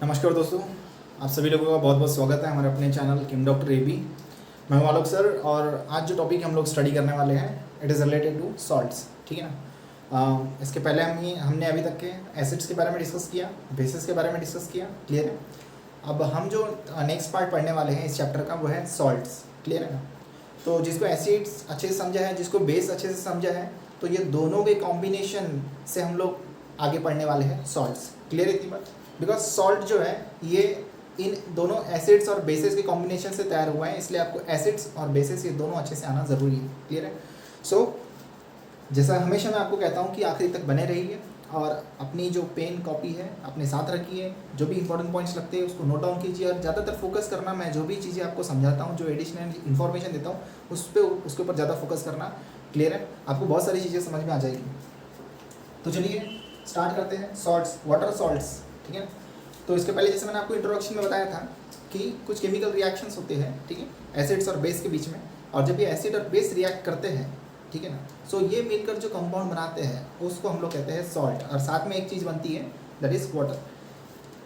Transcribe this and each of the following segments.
नमस्कार दोस्तों, आप सभी लोगों का बहुत बहुत स्वागत है हमारे अपने चैनल किम डॉक्टर एबी। मैं हूं आलोक सर और आज जो टॉपिक हम लोग स्टडी करने वाले हैं it is related to salts. ठीक है ना। इसके पहले हमने अभी तक के एसिड्स के बारे में डिस्कस किया, बेसिस के बारे में डिस्कस किया। क्लियर है। अब हम जो नेक्स्ट पार्ट पढ़ने वाले हैं इस चैप्टर का वो है सॉल्ट्स। क्लियर है ना। तो जिसको एसिड्स अच्छे से समझा है, जिसको बेस अच्छे से समझा है, तो ये दोनों के कॉम्बिनेशन से हम लोग आगे पढ़ने वाले हैं सॉल्ट्स। क्लियर है इतनी बात। बिकॉज सॉल्ट जो है ये इन दोनों एसिड्स और बेसिस के कॉम्बिनेशन से तैयार हुआ है, इसलिए आपको एसिड्स और बेसिस ये दोनों अच्छे से आना ज़रूरी है। क्लियर है। सो जैसा हमेशा मैं आपको कहता हूँ कि आखिरी तक बने रहिए और अपनी जो पेन कॉपी है अपने साथ रखिए, जो भी इंपॉर्टेंट पॉइंट्स लगते हैं उसको नोट डाउन कीजिए और ज़्यादातर फोकस करना, मैं जो भी चीज़ें आपको समझाता हूँ, जो एडिशनल इन्फॉर्मेशन देता हूँ उसके ऊपर ज़्यादा फोकस करना। क्लियर है। आपको बहुत सारी चीज़ें समझ में आ जाएगी। तो चलिए स्टार्ट करते हैं। Salts, water salts. ठीक है। तो इसके पहले जैसे मैंने आपको इंट्रोडक्शन में बताया था कि कुछ केमिकल रिएक्शंस होते हैं, ठीक है, एसिड्स और बेस के बीच में, और जब ये एसिड और बेस रिएक्ट करते हैं, ठीक है ना, सो ये मिलकर जो कंपाउंड बनाते हैं उसको हम लोग कहते हैं सॉल्ट, और साथ में एक चीज़ बनती है that is water.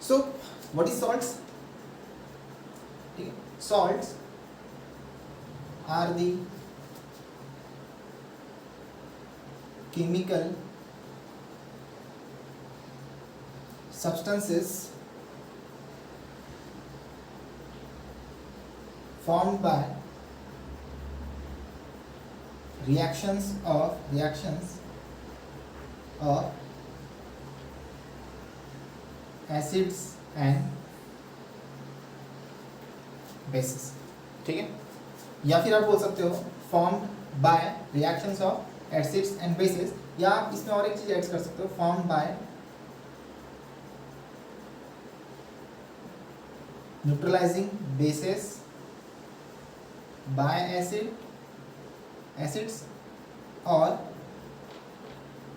So what is salts? ठीक है, salts are the chemical substances formed by reactions of acids and bases। ठीक है। या फिर आप बोल सकते हो formed by reactions of acids and bases, या आप इसमें और एक चीज ऐड कर सकते हो, formed by neutralizing bases by acids और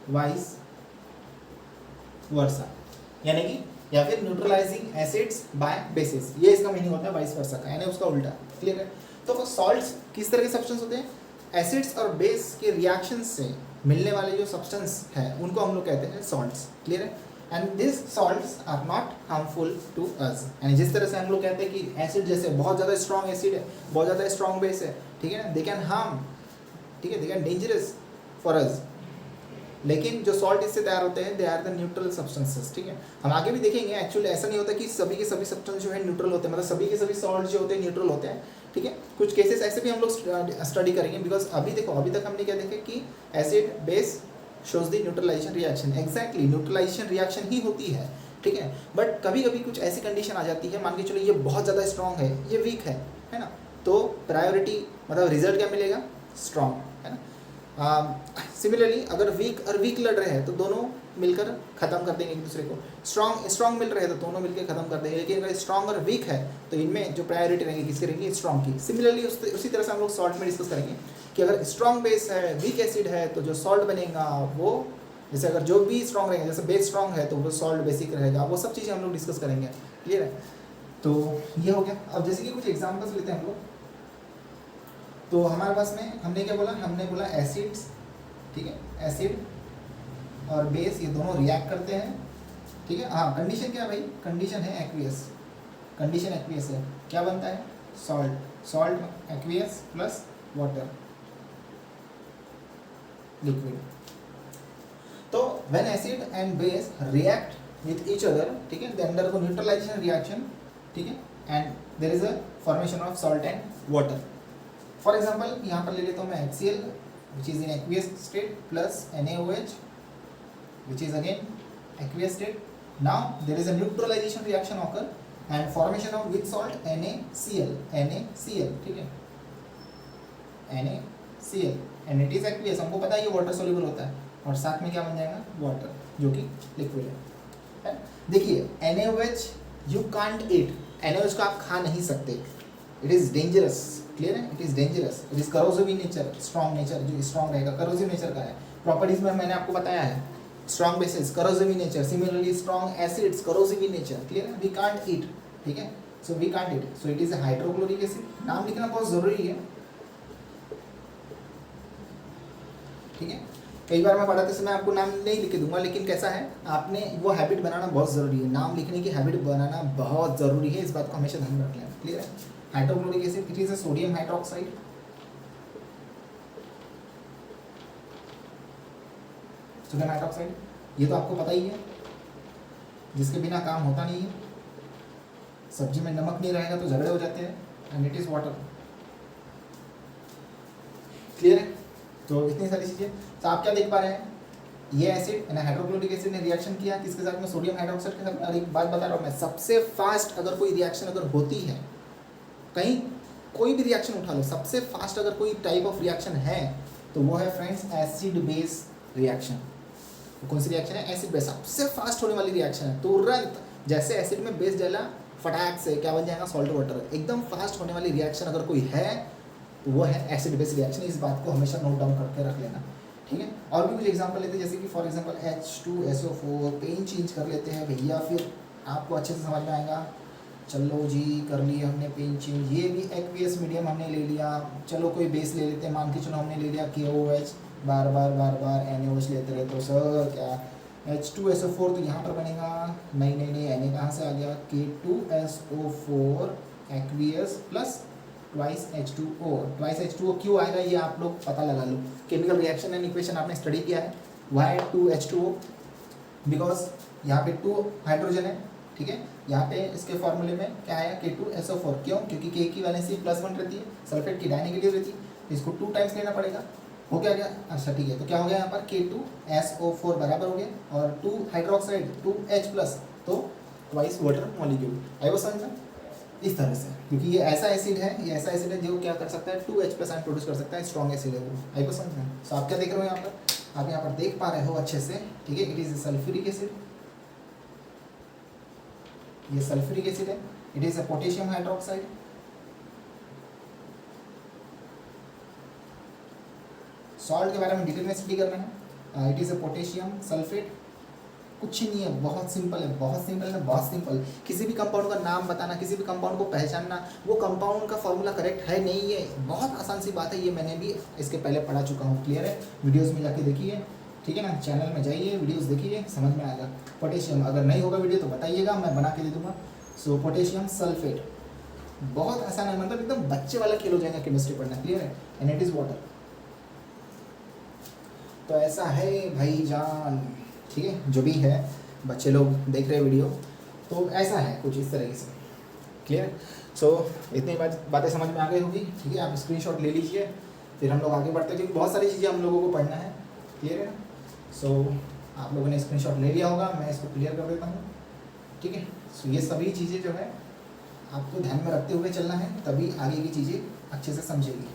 वाइस वर्सा, यानी कि या फिर न्यूट्रलाइजिंग एसिड्स बाय बेसिस, ये इसका मीनिंग होता है वाइस वर्सा का, यानी उसका उल्टा। क्लियर है। तो सॉल्ट्स किस तरह के सब्सटेंस होते हैं? एसिड्स और बेस के रिएक्शन से मिलने वाले जो सब्सटेंस है उनको हम लोग कहते हैं सॉल्ट्स। क्लियर है। And this salts are not harmful to us. यानी जिस तरह से हम लोग कहते हैं कि एसिड जैसे बहुत ज़्यादा स्ट्रॉन्ग एसिड है, बहुत ज़्यादा स्ट्रॉन्ग बेस है, ठीक है ना, दे कैन हार्म, ठीक है, they can dangerous for us, लेकिन जो सॉल्ट इससे तैयार होते हैं they are the neutral substances. ठीक है। हम आगे भी देखेंगे एक्चुअली ऐसा नहीं होता कि सभी के सभी सब्सटेंस जो है न्यूट्रल होते हैं, मतलब सभी के सभी सॉल्ट जो होते हैं न्यूट्रल होते हैं। ठीक है। कुछ केसेस ऐसे भी हम लोग स्टडी करेंगे, बिकॉज अभी देखो, अभी तक हमने क्या देखे कि acid base shows the neutralization reaction। Exactly neutralization reaction ही होती है। ठीक है। बट कभी कभी कुछ ऐसी कंडीशन आ जाती है, मान के चलो ये बहुत ज़्यादा स्ट्रॉन्ग है, ये वीक है ना, तो प्रायोरिटी मतलब रिजल्ट क्या मिलेगा? स्ट्रॉन्ग, है ना। सिमिलरली अगर वीक और वीक लड़ रहे हैं तो दोनों मिलकर ख़त्म कर देंगे एक दूसरे को। स्ट्रॉन्ग मिल रहे हैं तो दोनों मिलकर ख़त्म कर देंगे, लेकिन अगर स्ट्रॉन्ग और वीक है तो इनमें जो प्रायोरिटी रहेगी किसकी रहेगी? स्ट्रॉन्ग की। सिमिलरली उसी तरह से हम लोग सॉल्ट में डिस्कस करेंगे कि अगर स्ट्रॉन्ग बेस है, वीक एसिड है, तो जो सॉल्ट बनेगा वो, जैसे अगर जो भी स्ट्रॉन्ग रहेंगे, जैसे बेस स्ट्रॉन्ग है तो वो सॉल्ट बेसिक रहेगा, वो सब चीज़ें हम लोग डिस्कस करेंगे। क्लियर है। तो ये हो गया। अब जैसे कि कुछ एग्जाम्पल्स लेते हैं हम लोग। तो हमारे पास में हमने क्या बोला? हमने बोला एसिड्स, ठीक है, एसिड और बेस ये दोनों रिएक्ट करते हैं। ठीक है। हाँ, कंडीशन क्या है भाई? कंडीशन है एक्वियस। कंडीशन एक्वियस है, क्या बनता है? Salt aqueous plus water liquid. तो when acid and base react with each other, ठीक है, दे अंडरगो न्यूट्रलाइजेशन रिएक्शन, ठीक है, and there is a formation of salt and water. For example यहाँ पर ले लेता हूँ मैं HCl which is in aqueous state plus NaOH which is again aqueous state. Now there is a neutralization reaction occur and formation of which salt? NaCl, ठीक है, NaCl, and it is aqueous, हमको पता है ये water soluble होता है, और साथ में क्या बन जाएगा? वाटर, जो कि लिक्विड है। देखिए NaOH you can't eat, NaOH को आप खा नहीं सकते, इट इज डेंजरस। क्लियर है। It is dangerous, it is corrosive in nature, strong nature, जो स्ट्रॉन्ग रहेगा करोसिव नेचर का है। प्रॉपर्टीज में मैंने आपको बताया है, strong bases corrosive in nature, similarly strong acids corrosive in nature. Clear है। वी कांट ईट, ठीक है, so we can't eat, so it is a hydrochloric acid. नाम लिखना बहुत जरूरी है, ठीक है। कई बार मैं पढ़ाते समय आपको नाम नहीं लिख के दूंगा, लेकिन कैसा है, आपने वो हैबिट बनाना बहुत ज़रूरी है, नाम लिखने की हैबिट बनाना बहुत ज़रूरी है, इस बात को हमेशा ध्यान में रख लेना। क्लियर है? Hydrochloric acid, it is a sodium hydroxide, sodium hydroxide, ये तो आपको पता ही है, जिसके बिना काम होता नहीं है। सब्जी में नमक नहीं रहेगा तो झगड़े हो जाते हैं, and it is water. Clear है? तो इतनी सारी चीज़ें, तो आप क्या देख पा रहे हैं, ये एसिड यानी हाइड्रोक्लोरिक एसिड ने रिएक्शन किया किसके साथ में, सोडियम हाइड्रोक्साइड के साथ में। और एक बात बता रहा हूँ मैं, सबसे फास्ट अगर कोई रिएक्शन अगर होती है, कहीं कोई भी रिएक्शन उठा लो, सबसे फास्ट अगर कोई टाइप ऑफ रिएक्शन है तो वो है फ्रेंड्स एसिड बेस रिएक्शन। कौन सी रिएक्शन है? एसिड बेस, सबसे फास्ट होने वाली रिएक्शन है। तुरंत जैसे एसिड में बेस डाला, फटाक से क्या बन जाएगा, सॉल्ट वाटर। एकदम फास्ट होने वाली रिएक्शन अगर कोई है तो वो है एसिड बेस रिएक्शन। इस बात को हमेशा नोट डाउन करके रख लेना, ठीक है? और भी कुछ एग्जांपल लेते हैं, जैसे कि for example H2SO4, pen change कर लेते हैं भैया, फिर आपको अच्छे से समझ में आएगा। चलो जी, कर लिए हमने पेन चेंज, ये भी एक्वियस मीडियम हमने ले लिया। चलो कोई बेस ले लेते हैं, मान के चलो हमने ले लिया KOH, बार बार NaOH लेते रहे तो सर क्या H2SO4 तो यहाँ पर बनेगा, नहीं Na कहाँ से आ गया, K2SO4 aqueous plus twice H2O क्यों आएगा ये आप लोग पता लगा लो। केमिकल रिएक्शन एंड इक्वेशन आपने स्टडी किया है, वाई 2H2O, बिकॉज यहाँ पे 2 हाइड्रोजन है, ठीक है? यहाँ पे इसके फॉर्मूले में क्या आया, K2SO4, क्यों? क्योंकि K की वैलेंसी +1 रहती है, सल्फेट की डायनेगेटिव रहती है, तो इसको 2 टाइम्स लेना पड़ेगा। हो क्या गया? अच्छा ठीक है, तो क्या हो गया यहाँ पर, K2SO4 बराबर हो गया और 2 हाइड्रोक्साइड 2H+, तो ट्वाइस वाटर मॉलिक्यूल। आई वो समझ में? इस तरह से, क्योंकि ये ऐसा एसिड है, ये ऐसा एसिड है जो क्या कर सकता है, 2H+ आयन प्रोड्यूस कर सकता है, स्ट्रॉन्ग एसिड है वो। आई को समझ में? तो आप क्या देख रहे हो यहाँ पर, आप यहाँ पर देख पा रहे हो अच्छे से, ठीक है? इट इज सल्फ्यूरिक एसिड, ये सल्फ्यूरिक एसिड है। It is a potassium hydroxide, salt के बारे में डिटेल में स्टडी करना है। It is a potassium sulphate, कुछ ही नहीं है, बहुत सिंपल है, बहुत सिंपल है, बहुत सिंपल। किसी भी कंपाउंड का नाम बताना, किसी भी कंपाउंड को पहचानना, वो कंपाउंड का फॉर्मूला करेक्ट है नहीं है, बहुत आसान सी बात है। ये मैंने भी इसके पहले पढ़ा चुका हूँ। क्लियर है? वीडियोस में जाके देखिए, ठीक है ना? चैनल में जाइए, वीडियोस देखिए, समझ में आएगा। पोटेशियम, अगर नहीं होगा वीडियो तो बताइएगा, मैं बना के दे दूँगा। सो पोटेशियम सल्फेट, बहुत आसान है, मतलब एकदम बच्चे वाला खेल हो जाएगा केमिस्ट्री पढ़ना। क्लियर है? And it is water. तो ऐसा है भाईजान, ठीक है? जो भी है, बच्चे लोग देख रहे वीडियो, तो ऐसा है कुछ इस तरीके से। क्लियर? सो इतनी बातें समझ में आ गई होगी, ठीक है? आप स्क्रीनशॉट ले लीजिए, फिर हम लोग आगे बढ़ते हैं, क्योंकि बहुत सारी चीज़ें हम लोगों को पढ़ना है। क्लियर है? सो आप लोगों ने स्क्रीनशॉट ले लिया होगा, मैं इसको क्लियर कर देता हूँ, ठीक है? सो ये सभी चीज़ें जो है आपको ध्यान में रखते हुए चलना है, तभी आगे की चीज़ें अच्छे से समझेगी।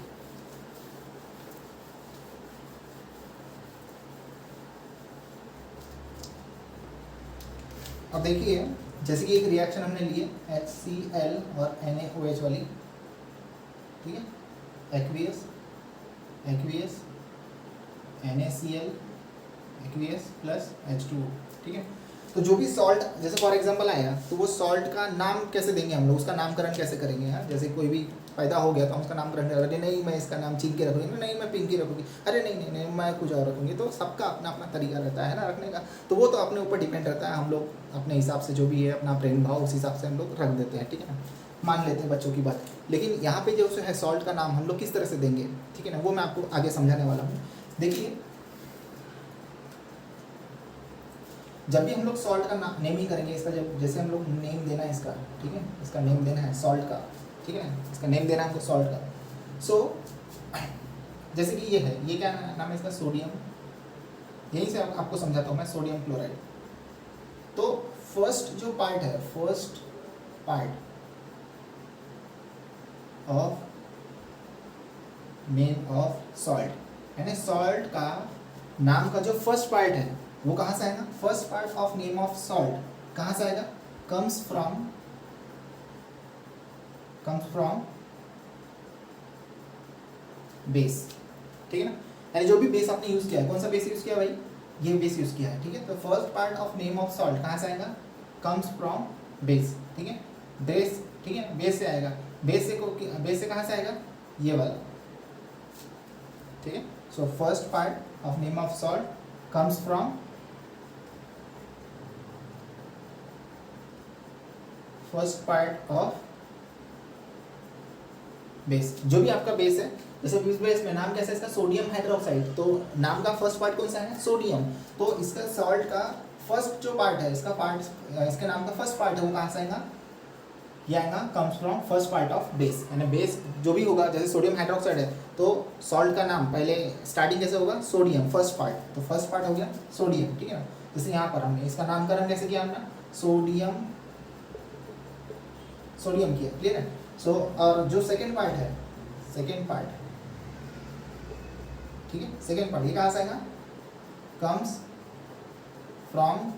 अब देखिए, जैसे कि एक रिएक्शन हमने ली है HCl और NaOH वाली, ठीक है? Aqueous NaCl aqueous plus H2O, ठीक है? तो जो भी सॉल्ट, जैसे फॉर एग्जांपल आया, तो वो सॉल्ट का नाम कैसे देंगे हम लोग, उसका नामकरण कैसे करेंगे यार? जैसे कोई भी पैदा हो गया तो हम उसका नामकरण करेंगे, नहीं मैं इसका नाम चिंकी रखूँगी, नहीं मैं पिंकी रखूँगी, अरे नहीं मैं कुछ और रखूँगी। तो सबका अपना अपना तरीका रहता है ना रखने का, तो वो तो अपने ऊपर डिपेंड रहता है। हम लोग अपने हिसाब से जो भी है, अपना प्रेम भाव, उस हिसाब से हम लोग रख देते हैं, ठीक है ना? मान लेते हैं बच्चों की बात। लेकिन यहाँ पे जो है सॉल्ट का नाम हम लोग किस तरह से देंगे, ठीक है ना? वो मैं आपको आगे समझाने वाला हूँ। देखिए, जब भी हम लोग सॉल्ट का नेमिंग करेंगे, इसका जब जैसे हम लोग नेम देना है इसका, ठीक है? इसका नेम देना है सॉल्ट का, ठीक है? इसका नेम देना है हमको सॉल्ट का। सो जैसे कि ये है, ये क्या नाम है इसका, सोडियम, यहीं से आपको समझाता हूँ मैं, सोडियम क्लोराइड। तो फर्स्ट जो पार्ट है, first part of name of salt, यानी सॉल्ट का नाम का जो फर्स्ट पार्ट है वो कहाँ से आएगा? First part of name of salt कहाँ से आएगा? कम्स फ्रॉम बेस, ठीक है ना? यानी जो भी बेस आपने यूज किया है, कौन सा बेस यूज किया भाई? ये बेस यूज किया है, ठीक है? तो first part of name of salt कहाँ से आएगा? कम्स फ्रॉम बेस, ठीक है? बेस, ठीक है? बेस से आएगा, बेस से कहाँ से आएगा? ये वाला, ठीक है? So first part of name of salt comes from first part of base. जो भी आपका बेस है, जैसे इस बेस में नाम कैसा है इसका, सोडियम हाइड्रोक्साइड, तो नाम का फर्स्ट पार्ट कौन सा है, सोडियम। तो इसका सॉल्ट का फर्स्ट जो पार्ट है, इसका पार्ट, इसके नाम का फर्स्ट पार्ट है, वो कहाँ से आएगा, ये आएगा comes from first part of base. यानी बेस जो भी होगा, जैसे सोडियम हाइड्रोक्साइड है तो सॉल्ट का नाम पहले स्टार्टिंग कैसे होगा, सोडियम, फर्स्ट पार्ट, तो फर्स्ट पार्ट हो गया सोडियम, ठीक है ना। जैसे यहाँ पर हमने इसका नामकरण कैसे किया, हमने सोडियम, सोडियम किया, क्लियर है। सो और जो सेकेंड पार्ट है, सेकेंड पार्ट, ठीक है, सेकेंड पार्ट ये कहाँ से आएगा, comes from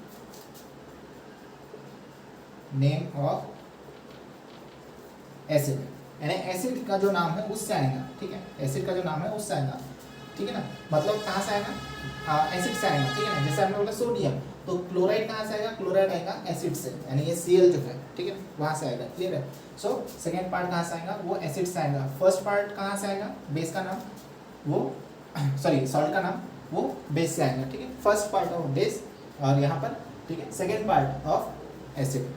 name of acid, यानी एसिड का जो नाम है उससे आएगा, ठीक है, एसिड का जो नाम है उससे आएगा, ठीक है ना। मतलब कहाँ से आएगा, एसिड से आएगा, ठीक है ना। जैसे हमने बोला सोडियम, तो क्लोराइड कहाँ से आएगा, क्लोराइड आएगा एसिड से, यानी ये Cl जो है, ठीक है, वहाँ से आएगा, क्लियर है। सो सेकेंड पार्ट कहाँ से आएगा, वो एसिड से आएगा। फर्स्ट पार्ट कहाँ से आएगा, बेस का नाम, वो सॉरी सॉल्ट का नाम, वो बेस से आएगा, ठीक है, फर्स्ट पार्ट ऑफ बेस, और यहाँ पर, ठीक है, सेकेंड पार्ट ऑफ एसिड,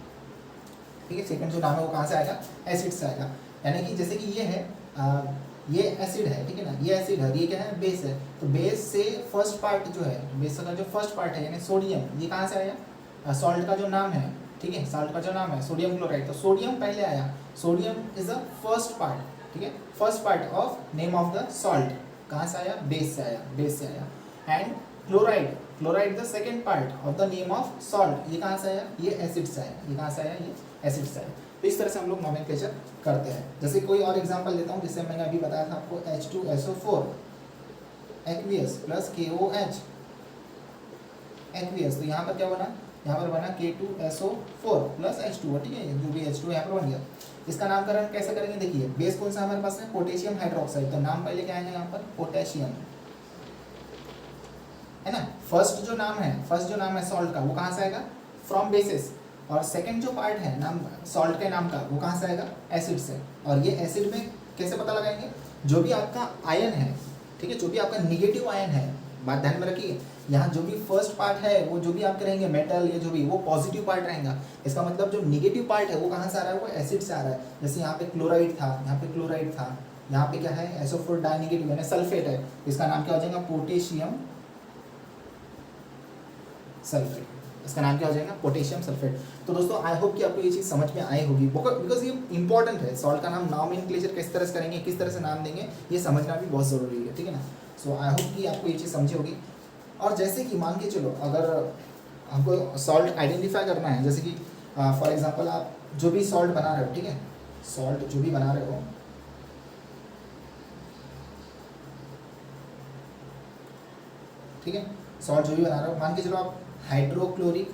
ठीक है, सेकंड जो नाम है वो कहाँ से आएगा, एसिड से आएगा। यानी कि जैसे कि ये है, ये एसिड है, ठीक है ना, ये एसिड है, ये क्या है, बेस है, तो बेस से फर्स्ट पार्ट जो है, बेस का जो फर्स्ट पार्ट है यानी सोडियम, ये कहाँ से आया, सॉल्ट का जो नाम है, ठीक है, सॉल्ट का जो नाम है सोडियम क्लोराइड, तो सोडियम पहले आया, sodium is the first part, ठीक है, first part of name of the salt, कहाँ से आया, बेस से आया, बेस से आया। And chloride, chloride the second part of the name of salt, ये कहाँ से आया, ये एसिड से आया, ये कहाँ से आया, ये एसिड से आया। तो इस तरह से हम लोग नोमेनक्लेचर करते हैं। जैसे कोई और एग्जांपल देता हूँ, जिससे मैंने अभी बताया था आपको, H2SO4 aqueous plus KOH aqueous, तो यहाँ पर क्या बना, यहाँ पर बना K2SO4 प्लस H2O, ठीक है, जो भी H2 यहाँ पर बन गया। इसका नामकरण कैसे करेंगे, देखिए, बेस कौन सा हमारे पास है, पोटेशियम हाइड्रोक्साइड, तो नाम पहले क्या आएगा यहाँ पर, पोटेशियम, है ना। फर्स्ट जो नाम है, फर्स्ट जो नाम है सॉल्ट का, वो कहाँ से आएगा, फ्रॉम बेसिस, और सेकंड जो पार्ट है नाम सॉल्ट के नाम का, वो कहाँ से आएगा, एसिड से। और ये एसिड में कैसे पता लगाएंगे, जो भी आपका आयन है, ठीक है, जो भी आपका निगेटिव आयन है, बात ध्यान में रखिए, यहाँ जो भी फर्स्ट पार्ट है वो जो भी आपके रहेंगे मेटल या जो भी, वो पॉजिटिव पार्ट रहेगा। इसका मतलब जो निगेटिव पार्ट है वो कहाँ से आ रहा है, वो एसिड से आ रहा है। जैसे यहाँ पे क्लोराइड था, यहाँ पे क्लोराइड था, यहाँ पे क्या है, SO4 डाइनेगेटिव यानी सल्फेट है, इसका नाम क्या हो जाएगा, पोटेशियम सल्फेट, इसका नाम क्या हो जाएगा, पोटेशियम सल्फेट। तो दोस्तों आई होप कि आपको ये चीज़ समझ में आई होगी, बिकॉज ये इंपॉर्टेंट है, सॉल्ट का नाम नोमेनक्लेचर किस तरह से करेंगे, किस तरह से नाम देंगे, ये समझना भी बहुत ज़रूरी है, ठीक है ना। सो आई होप कि आपको ये चीज़ समझी होगी। और जैसे कि मान के चलो, अगर हमको सॉल्ट आइडेंटिफाई करना है, जैसे कि फॉर एग्जांपल आप जो भी सॉल्ट बना रहे हो, ठीक है, सॉल्ट जो भी बना रहे हो, ठीक है, सॉल्ट जो भी बना रहे हो, मान के चलो आप हाइड्रोक्लोरिक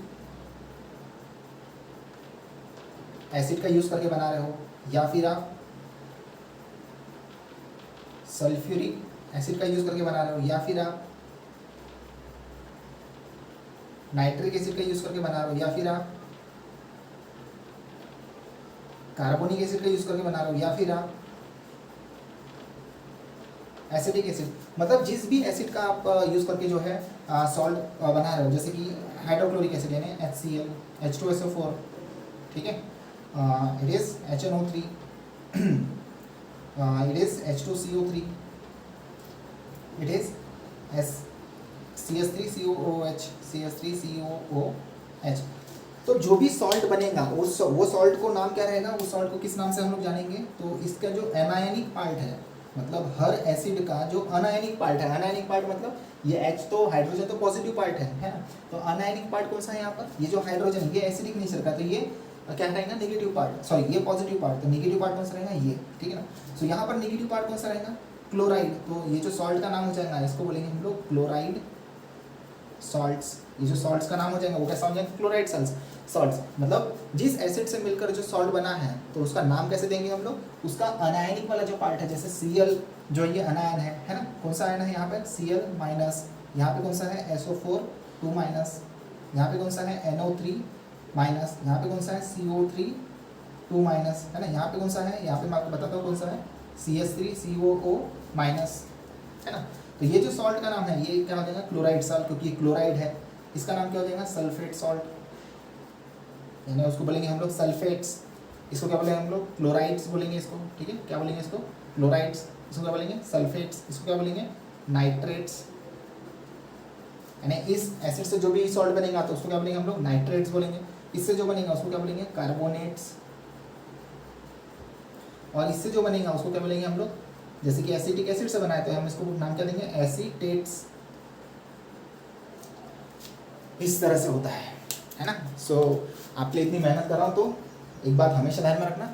एसिड का यूज़ करके बना रहे हो, या फिर आप सल्फ्यूरिक एसिड का यूज़ करके बना रहे हो, या फिर आप नाइट्रिक एसिड का यूज़ करके बना रहे हो, या फिर आप कार्बोनिक एसिड का यूज़ करके बना रहे हो, या फिर आप एसिडिक एसिड, मतलब जिस भी एसिड का आप यूज़ करके जो है सॉल्ट बना रहे हो, जैसे कि हाइड्रोक्लोरिक एसिड यानी HCl, H2SO4, ठीक है, it is HNO3, it is H2CO3, it is CS3COOH, CS3COOH। तो जो भी सॉल्ट बनेगा वो सॉल्ट को नाम क्या रहेगा, वो सॉल्ट को किस नाम से हम लोग जानेंगे, तो इसका जो एनायनिक पार्ट है, मतलब हर एसिड का जो अनायनिक पार्ट है, अनायनिक पार्ट मतलब ये H तो हाइड्रोजन तो पॉजिटिव पार्ट है ना, तो अनायनिक पार्ट कौन सा है यहाँ पर, ये जो हाइड्रोजन, ये एसिडिक नेचर का, तो ये क्या रहेगा, नेगेटिव पार्ट, सॉरी ये पॉजिटिव पार्ट, तो नेगेटिव पार्ट कौन सा रहेगा, ये, ठीक है ना। सो यहाँ पर नेगेटिव पार्ट कौन सा रहेगा, क्लोराइड, तो ये जो सॉल्ट का नाम हो जाएगा, इसको बोलेंगे हम लोग क्लोराइड सॉल्ट्स। ये जो सॉल्ट्स का नाम हो जाएगा वो कैसा हो जाएगा, क्लोराइड सॉल्ट्स, मतलब जिस एसिड से मिलकर जो सॉल्ट बना है, तो उसका नाम कैसे देंगे हम लोग, उसका अनायनिक वाला जो पार्ट है, जैसे Cl जो ये अनायन है ना, कौन सा आयन है यहाँ पर, Cl माइनस, यहाँ पे कौन सा है SO4 2 माइनस, यहाँ पे कौन सा है NO3 माइनस, यहाँ पे कौन सा है CO3 2 माइनस, है ना, यहाँ पे कौन सा है, यहाँ पे मैं आपको बताता हूँ कौन सा है, CS3COO माइनस, है ना। तो ये जो सॉल्ट का नाम है ये क्या हो जाएगा, क्लोराइड सॉल्ट, क्योंकि क्लोराइड है। इसका नाम क्या हो जाएगा, सल्फेट सॉल्ट, यानी उसको बोलेंगे हम लोग सल्फेट्स। इसको क्या बोलेंगे हम लोग, क्लोराइड्स बोलेंगे इसको, ठीक है। क्या बोलेंगे इसको, क्लोराइड्स। इसको क्या बोलेंगे, सल्फेट्स। इसको क्या बोलेंगे, नाइट्रेट्स। यानी इस एसिड से जो भी सॉल्ट बनेगा तो उसको क्या बोलेंगे हम लोग, नाइट्रेट्स बोलेंगे। इससे जो बनेगा उसको क्या बोलेंगे, कार्बोनेट्स। और इससे जो बनेगा उसको क्या बोलेंगे हम लोग, जैसे कि एसिटिक एसिड से बनाए तो हम इसको नाम क्या देंगे, एसीटेट्स। इस तरह से होता है ना। सो आपके लिए इतनी मेहनत कर रहा हूँ तो एक बात हमेशा ध्यान में रखना,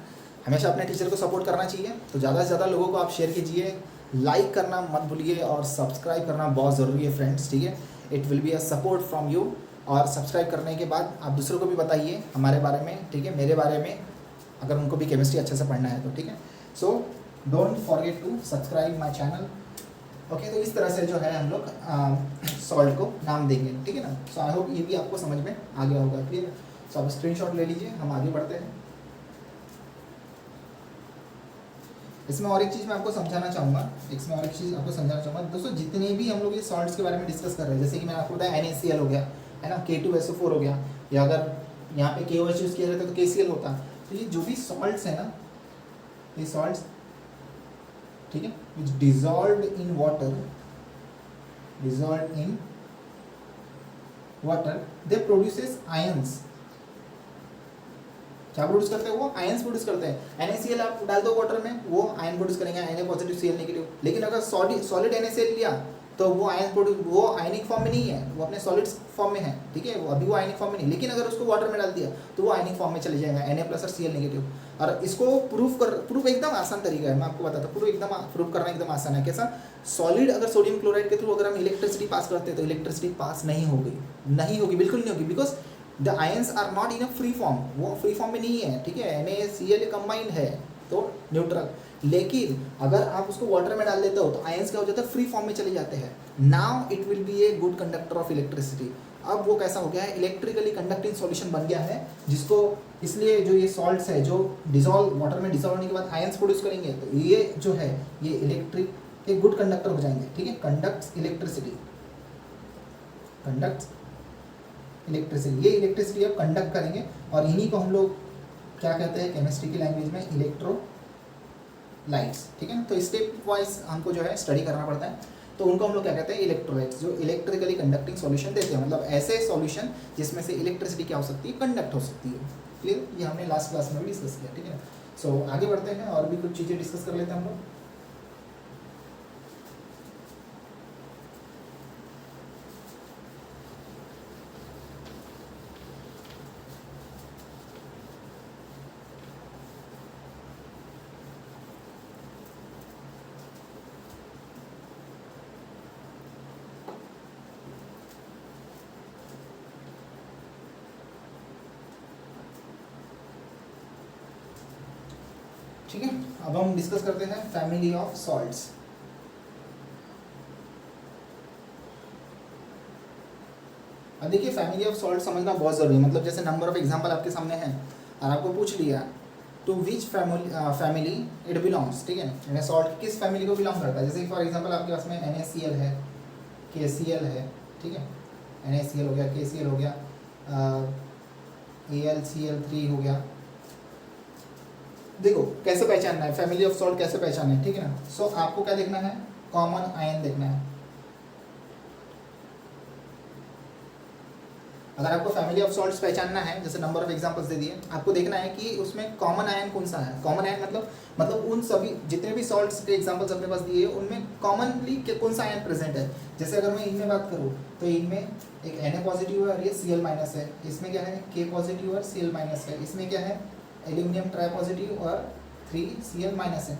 हमेशा अपने टीचर को सपोर्ट करना चाहिए। तो ज़्यादा से ज़्यादा लोगों को आप शेयर कीजिए, लाइक करना मत भूलिए और सब्सक्राइब करना बहुत ज़रूरी है फ्रेंड्स, ठीक है। It will be a support from you. और सब्सक्राइब करने के बाद आप दूसरों को भी बताइए हमारे बारे में, ठीक है, मेरे बारे में, अगर उनको भी केमिस्ट्री अच्छे से पढ़ना है तो, ठीक है। So don't forget to subscribe my channel. Okay, तो इस तरह से जो है हम लोग सॉल्ट को नाम देंगे, ठीक है ना। सो आई होप ये भी आपको समझ में आ गया होगा, क्लियर है। सो आप स्क्रीनशॉट ले लीजिए, हम आगे बढ़ते हैं। इसमें और एक चीज़ मैं आपको समझाना चाहूँगा, दोस्तों जितने भी हम लोग ये सॉल्ट्स के बारे में डिस्कस कर रहे हैं, जैसे कि मैंने आपको बताया NaCl हो गया, है ना, K2SO4 हो गया, या अगर यहाँ पे KOH यूज़ किया जाता है तो KCl होता। तो ये जो भी सॉल्ट्स है ना, ये सॉल्ट्स, ठीक है, which dissolve in water, they produces ions. क्या प्रोड्यूस करते हैं वो, आयंस प्रोड्यूस करते हैं। NaCl आप डाल दो वाटर में, वो आयन प्रोड्यूस करेंगे, Na पॉजिटिव Cl नेगेटिव। लेकिन अगर सॉलिड NaCl लिया तो वो वो आयनिक फॉर्म में नहीं है, वो अपने सॉलिड फॉर्म में है, ठीक है, वो अभी वो आयनिक फॉर्म में नहीं। लेकिन अगर उसको वाटर में डाल दिया तो वो आयनिक फॉर्म में चले जाएगा, Na प्लस और Cl नेगेटिव। और इसको प्रूफ एकदम आसान तरीका है, मैं आपको बताता हूँ। प्रूफ करना एकदम आसान है। कैसा, सॉलिड अगर सोडियम क्लोराइड के थ्रू अगर हम इलेक्ट्रिसिटी पास करते हैं तो इलेक्ट्रिसिटी पास नहीं होगी, बिल्कुल नहीं होगी, because the ions are not in a free form, वो फ्री फॉर्म में नहीं है, ठीक है। NaCl कंबाइंड है तो न्यूट्रल। लेकिन अगर आप उसको वाटर में डाल देते हो तो आयंस क्या हो जाता है, फ्री फॉर्म में चले जाते हैं। Now it will be a good conductor of electricity. अब वो कैसा हो गया है, इलेक्ट्रिकली कंडक्टिंग सॉल्यूशन बन गया है, जिसको इसलिए जो ये सॉल्ट्स है जो डिजॉल्व वाटर में डिजॉल्व होने के बाद आयंस प्रोड्यूस करेंगे तो ये जो है ये इलेक्ट्रिक के गुड कंडक्टर हो जाएंगे, ठीक है। कंडक्ट्स इलेक्ट्रिसिटी, ये इलेक्ट्रिसिटी अब कंडक्ट करेंगे। और इन्हीं को हम लोग क्या कहते हैं केमिस्ट्री की लैंग्वेज में, इलेक्ट्रोलाइट्स, ठीक है। तो स्टेप वाइज हमको जो है स्टडी करना पड़ता है। तो उनको हम लोग क्या कहते हैं, इलेक्ट्रोलाइट्स, जो इलेक्ट्रिकली कंडक्टिंग सॉल्यूशन देते हैं, मतलब ऐसे सॉल्यूशन जिसमें से इलेक्ट्रिसिटी क्या हो सकती है, कंडक्ट हो सकती है। क्लियर, ये हमने लास्ट क्लास में भी डिस्कस किया, ठीक है। सो आगे बढ़ते हैं और भी कुछ चीज़ें डिस्कस कर लेते हैं हम लोग। ठीक है, अब हम डिस्कस करते हैं फैमिली ऑफ सॉल्ट्स। अब देखिए फैमिली ऑफ सॉल्ट समझना बहुत ज़रूरी है। मतलब जैसे नंबर ऑफ एग्जांपल आपके सामने हैं और आपको पूछ लिया to which family it belongs, ठीक है, यानी सॉल्ट किस फैमिली को बिलोंग करता है। जैसे फॉर एग्जांपल आपके पास में NaCl है, KCl है, ठीक है, NaCl हो गया, KCl हो गया, AlCl3 हो गया। देखो कैसे पहचानना है, फैमिली ऑफ सॉल्ट कैसे पहचानना है, ठीक है ना। सो आपको क्या देखना है, कॉमन आयन देखना है। अगर आपको फैमिली ऑफ सॉल्ट्स पहचानना है, जैसे नंबर ऑफ एग्जांपल्स दे दिए, आपको देखना है कि उसमें कॉमन आयन कौन सा है। कॉमन आयन मतलब उन सभी जितने भी सॉल्ट्स के एग्जांपल्स अपने पास दिए उनमें कॉमनली कौन सा आयन प्रेजेंट है। जैसे अगर मैं इनमें बात करूँ तो इनमें एक Na पॉजिटिव है और ये Cl माइनस है। इसमें क्या है, K पॉजिटिव और Cl माइनस है। इसमें क्या है, एल्यूमिनियम ट्राई पॉजिटिव और 3Cl माइनस है।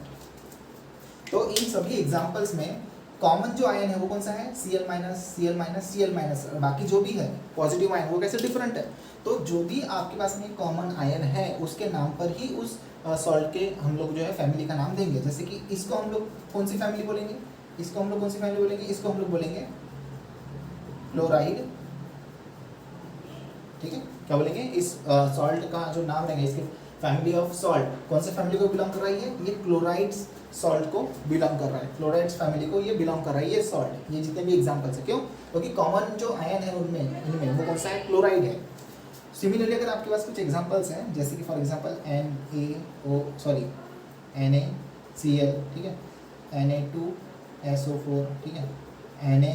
तो इन सभी एग्जांपल्स में कॉमन जो आयन है वो कौन सा है, Cl minus, Cl minus, Cl minus. बाकी जो भी है पॉजिटिव आयन वो कैसे डिफरेंट है। तो जो भी आपके पास में कॉमन आयन है उसके नाम पर ही उस सॉल्ट के हम लोग जो है फैमिली का नाम देंगे। जैसे कि इसको हम लोग कौन सी फैमिली बोलेंगे, इसको हम लोग बोलेंगे क्लोराइड, ठीक है। क्या बोलेंगे, इस सॉल्ट का जो नाम रहेगा, इसके फैमिली ऑफ सॉल्ट कौन से फैमिली को बिलोंग कर रही है, ये क्लोराइड्स सॉल्ट को बिलोंग कर रहा है, क्लोराइड्स फैमिली को ये बिलोंग कर रहा है, ये सॉल्ट, ये जितने भी एग्जांपल्स है। क्यों? क्योंकि कॉमन जो आयन है उनमें इनमें वो कौन सा है? क्लोराइड है। सिमिलरली अगर आपके पास कुछ एग्जांपल्स हैं, जैसे कि फॉर एग्जांपल NaCl, ठीक है, Na2SO4, ठीक है, Na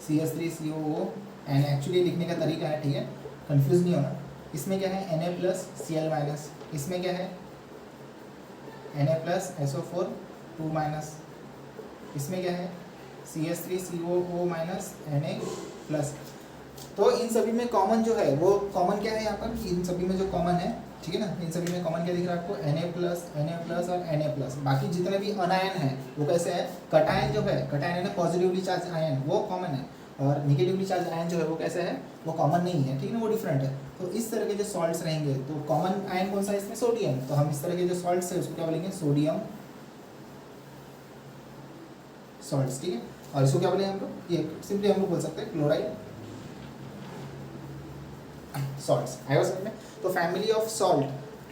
CH3COO, एक्चुअली लिखने का तरीका है, ठीक है, कंफ्यूज नहीं होना। इसमें क्या है? Na+Cl-, इसमें क्या है? Na+SO4 2-, इसमें क्या है? CH3COO-, Na+। तो इन सभी में कॉमन जो है वो कॉमन क्या है यहाँ पर? इन सभी में जो कॉमन है, ठीक है ना, इन सभी में कॉमन क्या दिख रहा है आपको? Na+ और Na+। बाकी जितने भी अनायन हैं वो कैसे है? कटायन जो है, कटायन है ना, पॉजिटिवली चार्ज आयन, वो कॉमन है, और निगेटिवली चार्ज आयन जो है वो कैसे है? वो कॉमन नहीं है, ठीक है ना, वो डिफरेंट है। तो इस तरह के जो सॉल्ट्स रहेंगे, तो कॉमन आयन कौन सा है इसमें? सोडियम। तो हम इस तरह के जो सॉल्ट्स है उसको क्या बोलेंगे? सोडियम सॉल्ट्स, ठीक है। और इसको क्या बोलेंगे हम लोग? ये सिंपली हम लोग बोल सकते हैं क्लोराइड सॉल्ट्स। आएगा समझ में? तो फैमिली ऑफ सॉल्ट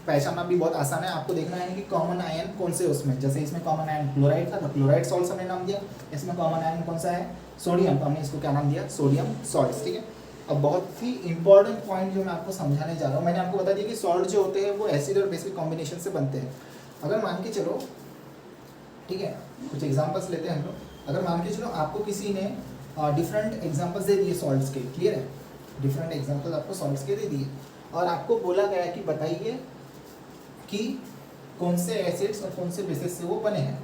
पहचानना भी बहुत आसान है, आपको देखना है कि कॉमन आयन कौन से उसमें, जैसे इसमें कॉमन आयन क्लोराइड था तो क्लोराइड सॉल्ट्स हमने नाम दिया, इसमें कॉमन आयन कौन सा है? सोडियम, तो हमने इसको क्या नाम दिया? सोडियम सॉल्ट्स, ठीक है। अब बहुत ही इंपॉर्टेंट पॉइंट जो मैं आपको समझाने जा रहा हूँ, मैंने आपको बता दिया कि सॉल्ट जो होते हैं वो एसिड और बेसिक कॉम्बिनेशन से बनते हैं। अगर मान के चलो, ठीक है, कुछ एग्जाम्पल्स लेते हैं हम लोग। अगर मान के चलो आपको किसी ने डिफरेंट एग्जाम्पल्स दे दिए सॉल्ट्स के, क्लियर है, डिफरेंट एग्जाम्पल आपको सॉल्ट्स के दे दिए, और आपको बोला गया कि बताइए कि कौन से एसिड्स और कौन से बेसिस से वो बने हैं,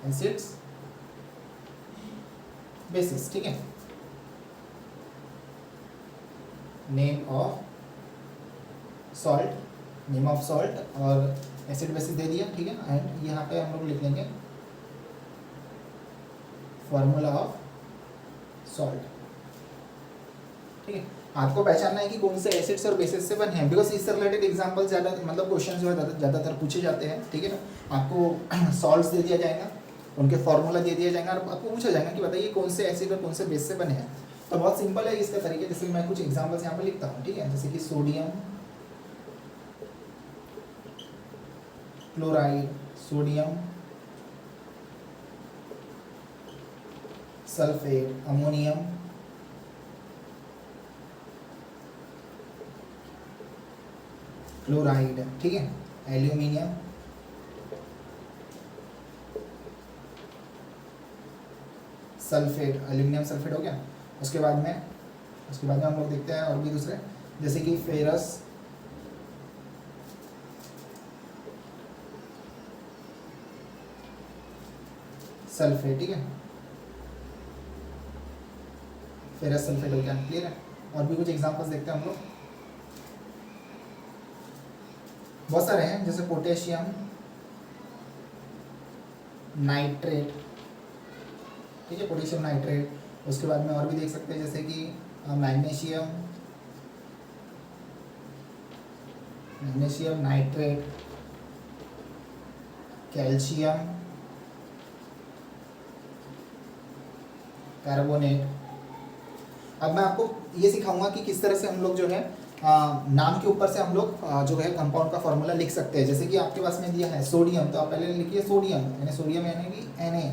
एसिड्स बेसिस, ठीक है। नेम ऑफ सॉल्ट और एसिड बेसिस दे दिया, ठीक है। एंड यहाँ पे हम लोग लिख लेंगे फॉर्मूला ऑफ सॉल्ट, ठीक है। आपको पहचानना है कि कौन से एसिड्स और बेसिस से बने हैं, बिकॉज इससे रिलेटेड एग्जांपल ज़्यादा, मतलब क्वेश्चन जो है ज़्यादातर पूछे जाते हैं, ठीक है ना। आपको सॉल्ट्स दे दिया जाएगा, उनके फॉर्मूला दे दिया जाएगा, और आपको पूछा जाएगा कि बताइए कौन से एसिड और कौन से बेस से बने हैं। तो बहुत सिंपल है इसका तरीके, जैसे मैं कुछ एग्जाम्पल्स यहाँ पर लिखता हूँ, ठीक है, जैसे कि sodium chloride, sodium sulphate, ammonium chloride, ठीक है, एल्यूमिनियम सल्फेट, एल्यूमिनियम सल्फेट हो गया। उसके बाद में हम लोग देखते हैं और भी दूसरे, जैसे कि फेरस सल्फेट, ठीक है, फेरस सल्फेट हो गया, क्लियर है। और भी कुछ एग्जांपल्स देखते हैं हम लोग, बहुत सारे हैं, जैसे पोटेशियम नाइट्रेट, ठीक है, पोटेशियम नाइट्रेट। उसके बाद में और भी देख सकते हैं, जैसे कि मैग्नीशियम नाइट्रेट, कैल्शियम कार्बोनेट। अब मैं आपको ये सिखाऊंगा कि किस तरह से हम लोग जो है नाम के ऊपर से हम लोग जो है कंपाउंड का फॉर्मूला लिख सकते हैं। जैसे कि आपके पास में दिया है सोडियम, तो आप पहले लिखिए सोडियम, यानी सोडियम यानी कि Na,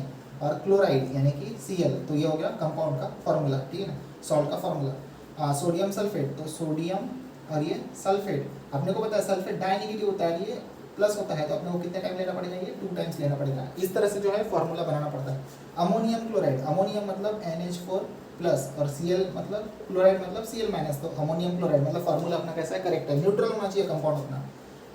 और क्लोराइड यानी कि Cl, तो ये हो गया कंपाउंड का फॉर्मूला, ठीक है ना, सॉल्ट का फॉर्मूला। सोडियम सल्फेट, तो सोडियम और ये सल्फेट, अपने को पता है सल्फेट डाई नेगेटिव होता है, ये प्लस होता है, तो अपने को कितने टाइम लेना पड़ेगा? ये 2 टाइम्स लेना पड़ेगा। इस तरह से जो है फॉर्मूला बनाना पड़ता है। अमोनियम क्लोराइड, अमोनियम मतलब NH4 प्लस, और Cl मतलब क्लोराइड मतलब Cl माइनस, तो अमोनियम क्लोराइड मतलब फार्मूला अपना कैसा है? करेक्ट है, न्यूट्रल होना चाहिए कंपाउंड अपना।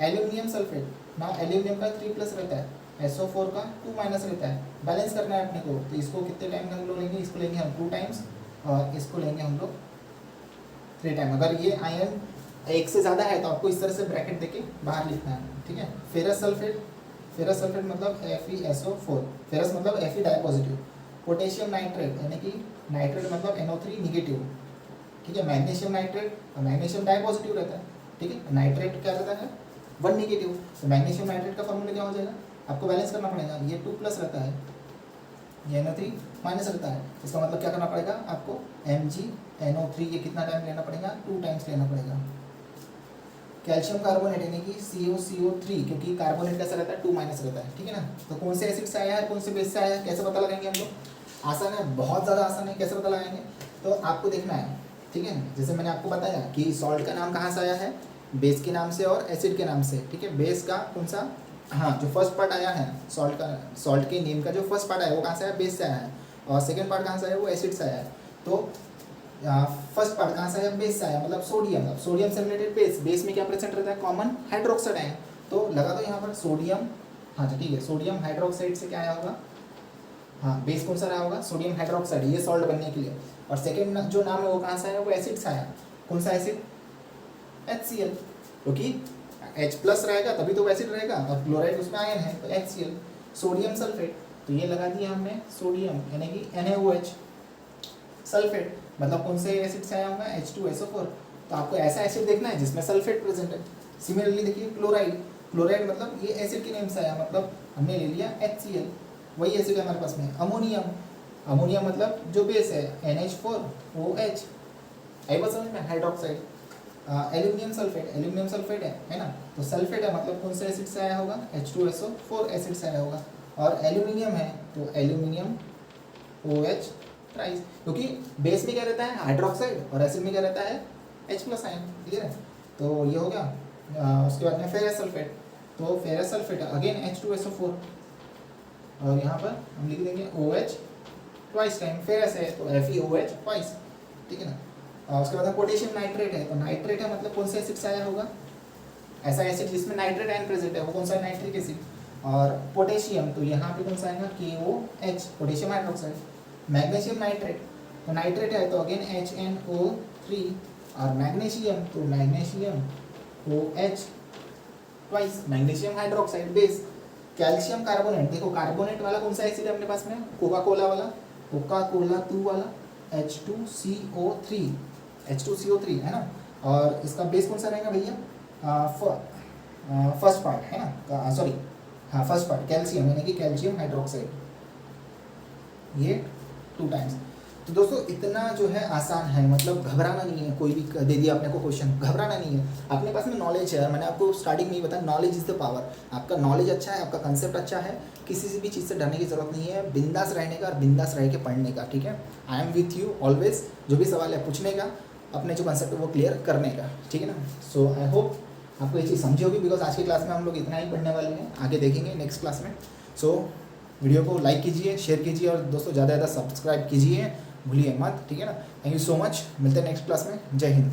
एल्यूमिनियम सल्फेट, ना एल्यूमिनियम का 3+ रहता है, SO4 का 2- रहता है, बैलेंस करना है अपने को, तो इसको कितने टाइम हम लोग लेंगे? इसको लेंगे हम 2 टाइम्स, और इसको लेंगे हम लोग 3 टाइम। अगर ये आयन एक से ज़्यादा है तो आपको इस तरह से ब्रैकेट देके बाहर लिखना है, ठीक है। फेरस सल्फेट मतलब FeSO4, फेरस मतलब Fe di positive. Potassium nitrate यानी कि नाइट्रेट मतलब NO3 निगेटिव, ठीक है। Magnesium nitrate, magnesium di positive रहता है, ठीक है, नाइट्रेट क्या रहता है? 1 निगेटिव, तो मैग्नीशियम नाइट्रेट का फॉर्मूला क्या हो जाएगा? आपको बैलेंस करना पड़ेगा, ये 2+ रहता है, ये NO3 माइनस रहता है, इसका मतलब क्या करना पड़ेगा आपको? MgNO3, ये कितना टाइम लेना पड़ेगा? 2 टाइम्स लेना पड़ेगा, कैल्शियम कार्बोनेट यानी कि CuCO3, क्योंकि कार्बोनेट कैसा रहता है 2- रहता है, ठीक है ना। तो कौन से एसिड से आया है, कौन से बेस से आया है, कैसे पता लगाएंगे हम लोग? आसान है, बहुत ज़्यादा आसान है। कैसे पता लगाएंगे? तो आपको देखना है, ठीक है। जैसे मैंने आपको बताया कि सॉल्ट का नाम कहाँ से आया है, बेस के नाम से और एसिड के नाम से, ठीक है। बेस का कौन सा, हाँ, जो फर्स्ट पार्ट आया है सॉल्ट का, सॉल्ट के नेम का जो फर्स्ट पार्ट आया वो कहाँ से आया, बेस से आया है। और सेकेंड पार्ट कहाँ से आया, वो एसिड से आया है। तो फर्स्ट पार्ट कहाँ से आया, बेस से आया, मतलब सोडियम। अब सोडियम से रिलेटेड बेस, बेस में क्या प्रेजेंट रहता है, कॉमन हाइड्रोक्साइड आया। तो लगा दो यहाँ पर सोडियम, हाँ ठीक है, सोडियम हाइड्रोक्साइड से क्या आया होगा, हाँ बेस कौन सा रहा होगा, सोडियम हाइड्रोक्साइड, ये सॉल्ट बनने के लिए। और सेकेंड जो नाम है वो कहाँ से आया, वो एसिड से आया। कौन सा एसिड, HCl, क्योंकि H+ रहेगा तभी तो एसिड रहेगा, और क्लोराइड उसमें आयन है तो HCl। सोडियम सल्फेट, तो ये लगा दिया हमने सोडियम यानी कि NaOH। सल्फेट मतलब कौन से एसिड से आया होगा, H2SO4। तो आपको ऐसा एसिड देखना है जिसमें सल्फेट प्रेजेंट है। सिमिलरली देखिए क्लोराइड, क्लोराइड मतलब ये एसिड के नेम से आया, मतलब हमने ले लिया HCl, वही एसिड है हमारे पास में। अमोनियम, अमोनियम मतलब जो बेस है NH4OH, आई बात समझ में, hydroxide. Aluminium sulphate, aluminium sulphate है ना, तो सल्फेट है मतलब कौन से एसिड से आया होगा, H2SO4 एसिड से आया होगा। और एल्यूमिनियम है तो एल्यूमिनियम OH ट्राइस, क्योंकि बेस में क्या रहता है हाइड्रोक्साइड और एसिड में क्या रहता है H+ आयन, क्लियर है। तो ये हो गया। उसके बाद में फेरस सल्फेट, तो फेरस सल्फेट अगेन H2SO4, और यहाँ पर हम लिख देंगे OH ट्वाइस टाइम, फेरस है तो FeOH ट्वाइस, ठीक है ना। और उसके बाद में पोटेशियम नाइट्रेट है, तो नाइट्रेट है मतलब कौन से एसिड से आया होगा, ऐसा एसिड जिसमें नाइट्रेट आयन प्रेजेंट है वो कौन सा है, नाइट्रिक एसिड। और पोटेशियम, तो यहाँ पे कौन सा आएगा, KOH, potassium hydroxide. Magnesium nitrate, तो नाइट्रेट है तो अगेन HNO3, और मैग्नीशियम तो magnesium OH twice, magnesium hydroxide base. Calcium carbonate, देखो कार्बोनेट वाला कौन सा एसिड है अपने पास में, कोका कोला वाला, कोका कोला 2 वाला H2CO3 है ना। और इसका बेस कौन सा रहेगा भैया, फर्स्ट पार्ट है ना, सॉरी हाँ फर्स्ट पार्ट कैल्शियम यानी कि कैल्शियम हाइड्रोक्साइड, ये 2 टाइम्स। तो दोस्तों इतना जो है आसान है, मतलब घबराना नहीं है, कोई भी दे दिया आपने को क्वेश्चन, घबराना नहीं है। अपने पास में नॉलेज है, मैंने आपको स्टार्टिंग में ही बताया नॉलेज इज़ द पावर। आपका नॉलेज अच्छा है, आपका कंसेप्ट अच्छा है, किसी से भी चीज़ से डरने की जरूरत नहीं है, बिंदास रहने का और बिंदास रह के पढ़ने का, ठीक है। I am with you always, जो भी सवाल है पूछने का, अपने जो कंसेप्ट है वो क्लियर करने का, ठीक है ना। सो आई होप आपको ये चीज़ समझी होगी, बिकॉज आज की क्लास में हम लोग इतना ही पढ़ने वाले हैं, आगे देखेंगे नेक्स्ट क्लास में। सो वीडियो को लाइक कीजिए, शेयर कीजिए, और दोस्तों ज़्यादा सब्सक्राइब कीजिए, भूलिए मत, ठीक है ना। थैंक यू सो मच, मिलते हैं नेक्स्ट क्लास में। जय हिंद।